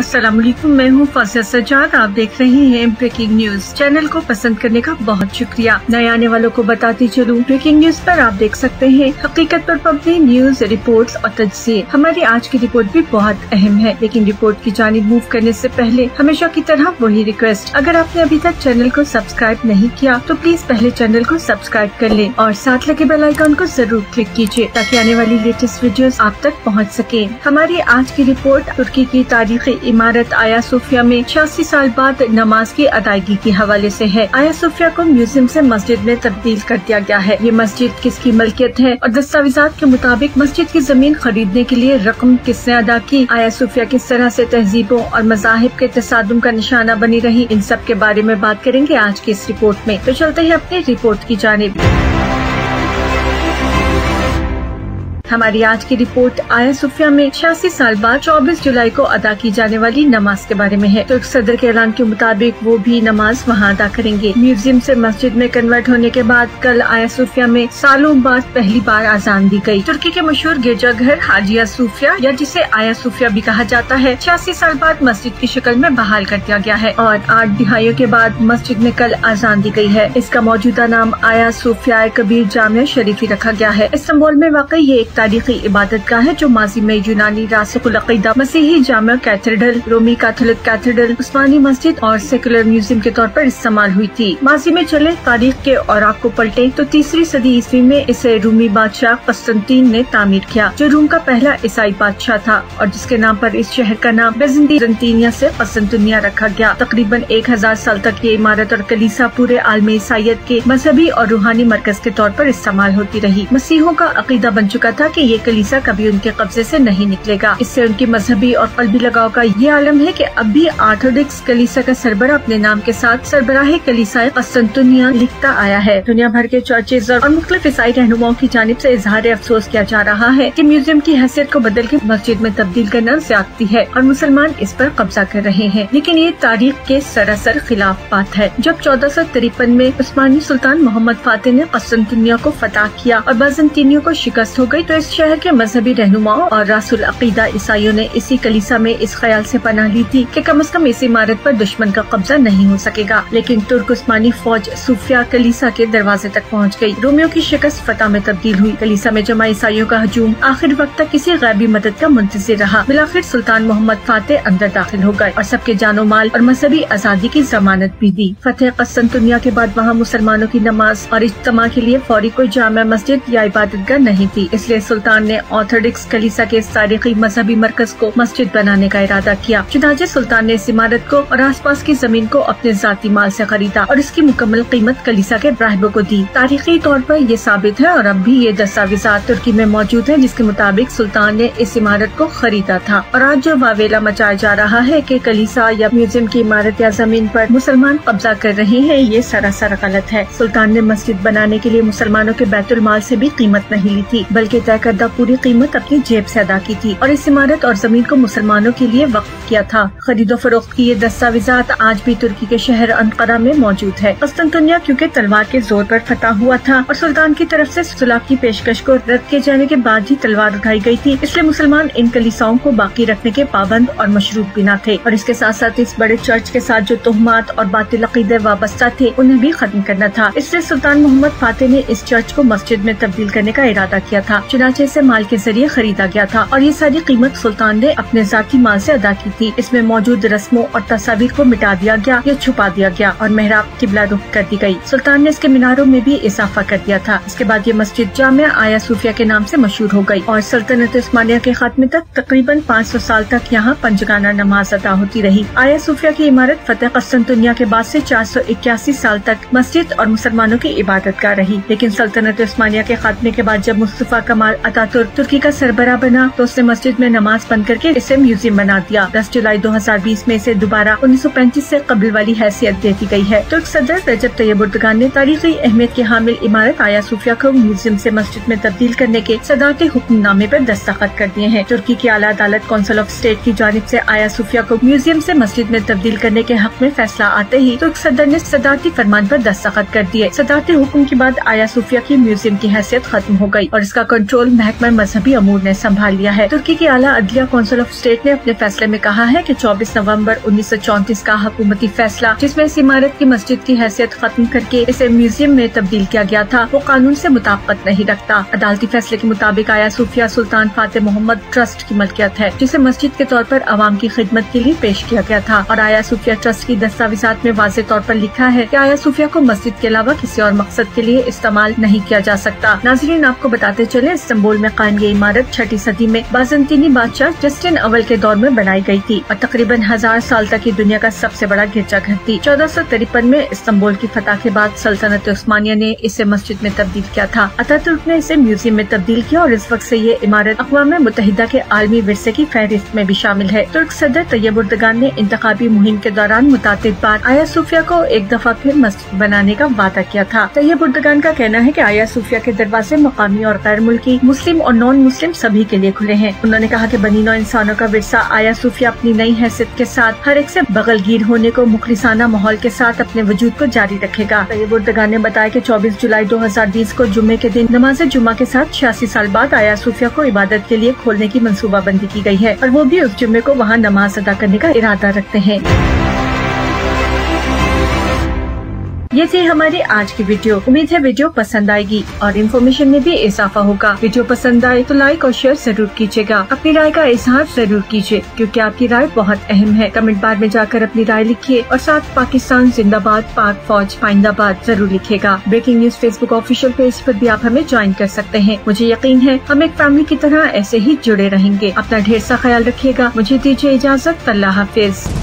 अस्सलाम वालेकुम, मैं हूँ फासिया सज्जाद। आप देख रहे हैं ब्रेकिंग न्यूज। चैनल को पसंद करने का बहुत शुक्रिया। नए आने वालों को बताती चलूं, ब्रेकिंग न्यूज पर आप देख सकते हैं हकीकत पर मबनी न्यूज, रिपोर्ट्स और तजज़िये। हमारी आज की रिपोर्ट भी बहुत अहम है, लेकिन रिपोर्ट की जानिब मूव करने से पहले हमेशा की तरह वही रिक्वेस्ट, अगर आपने अभी तक चैनल को सब्सक्राइब नहीं किया तो प्लीज पहले चैनल को सब्सक्राइब कर लें और साथ लगे बेल आइकन को जरूर क्लिक कीजिए ताकि आने वाली लेटेस्ट वीडियोस आप तक पहुंच सके। हमारी आज की रिपोर्ट तुर्की की तारीखी इमारत आया सोफिया में 86 साल बाद नमाज की अदायगी के हवाले से है। आया सोफिया को म्यूजियम से मस्जिद में तब्दील कर दिया गया है। ये मस्जिद किसकी मलकियत है और दस्तावेजात के मुताबिक मस्जिद की जमीन खरीदने के लिए रकम किसने अदा की, आया सोफिया किस तरह से तहजीबों और मज़ाहिब के तसादुम का निशाना बनी रही, इन सब के बारे में बात करेंगे आज की इस रिपोर्ट में। तो चलते हैं अपनी रिपोर्ट की जानिब। हमारी आज की रिपोर्ट आया सोफिया में 86 साल बाद 24 जुलाई को अदा की जाने वाली नमाज के बारे में है। तुर्क सदर के ऐलान के मुताबिक वो भी नमाज वहाँ अदा करेंगे। म्यूजियम से मस्जिद में कन्वर्ट होने के बाद कल आया सोफिया में सालों बाद पहली बार अजान दी गई। तुर्की के मशहूर गिरजाघर हाजिया सोफिया या जिसे आया सोफिया भी कहा जाता है 86 साल बाद मस्जिद की शक्ल में बहाल कर दिया गया है और 8 दिहाइयों के बाद मस्जिद में कल अजान दी गई है। इसका मौजूदा नाम आया सोफिया कबीर जामिया शरीफी रखा गया है। इस्तांबुल में वाकई ये एक तारीखी इबादत गाह है जो माजी में यूनानी रासिखुल अक़ीदा, मसीही जामिया कैथेड्रल, रोमी कैथोलिक कैथेड्रल, उस्मानी मस्जिद और सेकुलर म्यूजियम के तौर पर इस्तेमाल हुई थी। माजी में चले तारीख के औराक को पलटे तो 3री सदी ईस्वी में इसे रूमी बादशाह कस्तंतीन ने तामीर किया, जो रूम का पहला ईसाई बादशाह था और जिसके नाम पर इस शहर का नाम बिज़ंतीनिया से कस्तंतुनिया रखा गया। तकरीबन 1000 साल तक ये इमारत और कलीसा पूरे आलमी ईसाइयत के मजहबी और रूहानी मरकज के तौर पर इस्तेमाल होती रही। मसीहों का अकीदा बन चुका था कि ये कलीसा कभी उनके कब्जे से नहीं निकलेगा। इससे उनकी मजहबी और कल्बी लगाव का ये आलम है कि अब भी ऑर्थोडॉक्स कलीसा का सरबराह अपने नाम के साथ सरबराह कलीसा कस्तंतुनिया लिखता आया है। दुनिया भर के चर्चेज और मुख्तलिफ ईसाई रहनुमाओं की जानिब से इजहार अफसोस किया जा रहा है कि म्यूजियम की हैसियत को बदल के मस्जिद में तब्दील करना ज्यादती है और मुसलमान इस पर कब्जा कर रहे हैं, लेकिन ये तारीख के सरासर खिलाफ बात है। जब 1453 में उस्मानी सुल्तान मोहम्मद फातिह ने कस्तंतुनिया को फतह किया और बाज़ंतीनियों को शिकस्त हो गई तो इस शहर के मजहबी रहनुमाओं और रासुल अकीदा ईसाइयों ने इसी कलीसा में इस ख्याल से पनाह ली थी कि कम से कम इस इमारत पर दुश्मन का कब्जा नहीं हो सकेगा। लेकिन तुर्क उस्मानी फौज सूफिया कलीसा के दरवाजे तक पहुंच गई। रोमियों की शिकस्त फतह में तब्दील हुई। कलीसा में जमा ईसाइयों का हजूम आखिर वक्त तक किसी गैबी मदद का मुंतज़िर रहा। बिलाखिर सुल्तान मोहम्मद फातिह अंदर दाखिल हो गए और सबके जानो माल और मजहबी आजादी की जमानत भी दी। फतेह कस्तंतुनिया के बाद वहाँ मुसलमानों की नमाज और इज्तिमा के लिए फौरी कोई जामा मस्जिद या इबादतगाह नहीं थी, इसलिए सुल्तान ने ऑर्थोडॉक्स कलीसा के तारीखी मजहबी मरकज को मस्जिद बनाने का इरादा किया। चुनांचे सुल्तान ने इस इमारत को और आसपास की जमीन को अपने जाती माल से खरीदा और इसकी मुकम्मल कीमत कलीसा के राहिबों को दी। तारीखी तौर पर ये साबित है और अब भी ये दस्तावेजात तुर्की में मौजूद है जिसके मुताबिक सुल्तान ने इस इमारत को खरीदा था। और आज जो वावेला मचाया जा रहा है कि कलीसा या म्यूजियम की इमारत या जमीन पर मुसलमान कब्जा कर रहे हैं, ये सरासर गलत है। सुल्तान ने मस्जिद बनाने के लिए मुसलमानों के बैतुल माल से भी कीमत नहीं ली थी, बल्कि तय करदा पूरी कीमत अपनी जेब से अदा की थी और इस इमारत और जमीन को मुसलमानों के लिए वक्फ किया था। खरीदो फरोख्त की ये दस्तावेजात आज भी तुर्की के शहर अंकारा में मौजूद है। कस्तंतुनिया क्योंकि तलवार के जोर पर फतह हुआ था और सुल्तान की तरफ से सुलह की पेशकश को रद्द किए जाने के बाद ही तलवार उठाई गई थी, इसलिए मुसलमान इन कलीसाओं को बाकी रखने के पाबंद और मशरूत भी न थे और इसके साथ साथ इस बड़े चर्च के साथ जो तोहमात और बातिल अकीदे वाबस्ता थे उन्हें भी खत्म करना था। इसलिए सुल्तान मोहम्मद फातिह ने इस चर्च को मस्जिद में तब्दील करने का इरादा किया था। चुनांचे इसे माल के जरिए खरीदा गया था और ये सारी कीमत सुल्तान ने अपने जाती माल से अदा की थी। इसमें मौजूद रस्मों और तस्वीर को मिटा दिया गया या छुपा दिया गया और मेहराब किबला रुख कर दी गई। सुल्तान ने इसके मीनारों में भी इजाफा कर दिया था। इसके बाद ये मस्जिद जामिया आया सूफिया के नाम से मशहूर हो गई और सल्तनत उस्मानिया के खात्मे तक तकरीबन 500 साल तक यहाँ पंजगाना नमाज अदा होती रही। आया सूफिया की इमारत फतेह कस्तंतुनिया के बाद से 481 साल तक मस्जिद और मुसलमानों की इबादतगाह रही, लेकिन सल्तनत उस्मानिया के खात्मे के बाद जब मुस्तफा कमाल अतातुर्क तुर्की का सरबराह बना तो उसने मस्जिद में नमाज बंद करके इसे म्यूजियम बना दिया। 10 जुलाई 2020 में इसे दोबारा 1935 से कबल वाली हैसियत दे दी गई है। तुर्क सदर रजब तैयब एर्दोगान ने तारीखी अहमियत की हामिल इमारत आया सूफिया को म्यूजियम से मस्जिद में तब्दील करने के सदारती हुक्मनामे पर दस्तखत कर दिए हैं। तुर्की की आला अदालत काउंसिल ऑफ स्टेट की जानिब से आया सूफिया को म्यूजियम से मस्जिद में तब्दील करने के हक में फैसला आते ही तुर्क सदर ने सदारती फरमान पर दस्तखत कर दिए। सदारती हुक्म के बाद आया सूफिया की म्यूजियम की हैसियत खत्म हो गई और इसका कंट्रोल कंट्रोल महकमा मजहबी अमूर ने संभाल लिया है। तुर्की की आला अदलिया काउंसिल ऑफ स्टेट ने अपने फैसले में कहा है कि 24 नवंबर 1934 का हुकूमती फैसला, जिसमें इस इमारत की मस्जिद की हैसियत खत्म करके इसे म्यूजियम में तब्दील किया गया था, वो कानून से मुताबिकत नहीं रखता। अदालती फैसले के मुताबिक आया सूफिया सुल्तान फातिह मोहम्मद ट्रस्ट की मलकियत है, जिसे मस्जिद के तौर पर अवाम की खिदमत के लिए पेश किया गया था। और आया सूफिया ट्रस्ट की दस्तावेजात में वाज़ेह तौर पर लिखा है कि आया सूफिया को मस्जिद के अलावा किसी और मकसद के लिए इस्तेमाल नहीं किया जा सकता। नाज़रीन, आपको बताते चले, इस्तांबुल में कायम ये इमारत 6ठी सदी में बाज़ंतीनी बादशाह जस्टिन अव्वल के दौर में बनाई गई थी और तकरीबन 1000 साल तक ये दुनिया का सबसे बड़ा गिरजाघर थी। 1453 में इस्तांबुल की फतह के बाद सल्तनत उस्मानिया ने इसे मस्जिद में तब्दील किया था। अतातुर्क ने इसे म्यूजियम में तब्दील किया और इस वक्त से ये इमारत अक़वाम मुत्तहिदा के आलमी विरसे की फहरिस्त में भी शामिल है। तुर्क सदर तैयब उर्दगान ने इंतखाबी मुहिम के दौरान मुतातिद बार आया सूफिया को एक दफा फिर मस्जिद बनाने का वादा किया था। तैयब उर्दगान का कहना है कि आया सूफिया के दरवाजे मकामी और गैर मुल्की, मुस्लिम और नॉन मुस्लिम सभी के लिए खुले हैं। उन्होंने कहा कि बनी नौ इंसानों का विरसा आया सूफिया अपनी नई हैसियत के साथ हर एक से बगलगीर होने को, मुखलिसाना माहौल के साथ अपने वजूद को जारी रखेगा। तैयब उर्दगान ने बताया कि 24 जुलाई 2020 को जुम्मे के दिन नमाज जुम्मा के साथ 86 साल बाद आया सूफिया को इबादत के लिए खोलने की मंसूबाबंदी की गई है और वो भी उस जुम्मे को वहाँ नमाज अदा करने का इरादा रखते हैं। ये थी हमारी आज की वीडियो। उम्मीद है वीडियो पसंद आएगी और इन्फॉर्मेशन में भी इजाफा होगा। वीडियो पसंद आए तो लाइक और शेयर जरूर कीजिएगा। अपनी राय का इजहार जरूर कीजिए, क्योंकि आपकी राय बहुत अहम है। कमेंट बार में जाकर अपनी राय लिखिए और साथ पाकिस्तान जिंदाबाद, पाक फौज पाइंदाबाद जरूर लिखिएगा। Breaking news Facebook official page पर भी आप हमें ज्वाइन कर सकते हैं। मुझे यकीन है हम एक फैमिली की तरह ऐसे ही जुड़े रहेंगे। अपना ढेर सा ख्याल रखिएगा। मुझे दीजिए इजाजत। अल्लाह हाफिज।